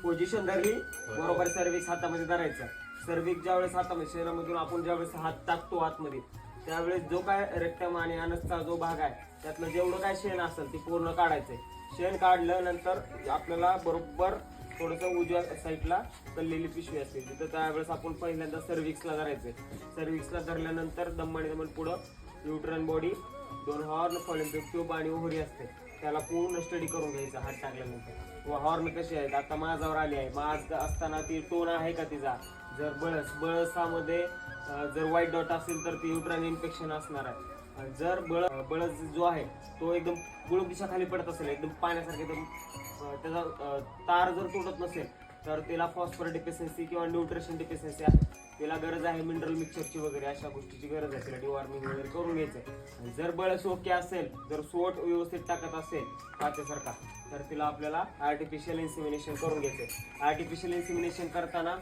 Position धरली बरोबर, service हातामध्ये धरायचा. सर्व्हिस ज्यावेळेस हातामध्ये शरीरामधून आपण ज्यावेळेस हात टाकतो आतमध्ये, त्यावेळेस जो काय रेक्टम आणि अनसचा जो भाग आहे त्यातलं जेवढं काय शेण असेल ते पूर्ण काढायचंय. शेण काढल्यानंतर आपल्याला बरोबर थोडंसं उजव्या साईडला कललेली पिशवी असते तिथं, त्यावेळेस आपण पहिल्यांदा सर्व्हिक्सला धरायचंय. सर्व्हिक्सला धरल्यानंतर दम पुढं युट्रन बॉडी, 2 हॉर्न, फॉलोइंग ट्यूब आणि ओहरी असते, त्याला पूर्ण स्टडी करून घ्यायचा हात टाकल्यानंतर. व हॉर्न कशी आहेत आता माझ्यावर आली आहे, माझ असताना ती टोन आहे का तिचा. जर बळसामध्ये जर व्हाईट डॉट असेल तर ती युट्राइन इन्फेक्शन असणार आहे. जर बळस जो आहे तो एकदम गुळूक दिशा खाली पडत असेल, एकदम पाण्यासारखे एकदम त्याचा तार जर तुटत नसेल तर त्याला फॉस्फरस डिफिशियन्सी किंवा न्यूट्रिशन डिफिशियन्सी आहे, त्याला गरज आहे मिनरल मिक्सरची वगैरे अशा गोष्टीची गरज आहे, त्याला डिवॉर्मिंग वगैरे करून घ्यायचंय. जर बळस ओके असेल, जर सोट व्यवस्थित टाकत असेल काचेसारखा, तर तिला आपल्याला आर्टिफिशियल इन्सिमिनेशन करून घ्यायचंय. आर्टिफिशियल इन्सिमिनेशन करताना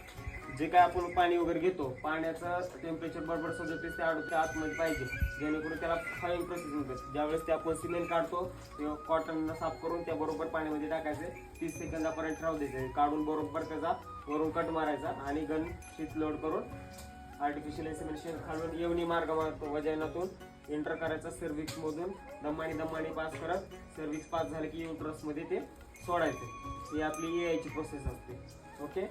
जे काय आपण पाणी वगैरे घेतो, पाण्याचं टेम्परेचर बरोबर 37 ते 38 आतमध्ये पाहिजे, जेणेकरून त्याला फाईन प्रोसेस होते. ज्यावेळेस ते आपण सिमेंट काढतो किंवा कॉटन साफ करून त्या बरोबर पाण्यामध्ये टाकायचे, 30 सेकंदापर्यंत राहू द्यायचे. काढून बरोबर त्याचा वरून कट मारायचा आणि गन शीट लोड करून आर्टिफिशियल इन्सिमिनेशन खालून येवणी मार्गातून वजनातून एंटर करायचा. सर्व्हिक्स मधून दमाने पास करत सर्व्हिक्स पास झालं की युट्रस मध्ये ते सोडायचं. ही आपली यायची प्रोसेस असते. ओके.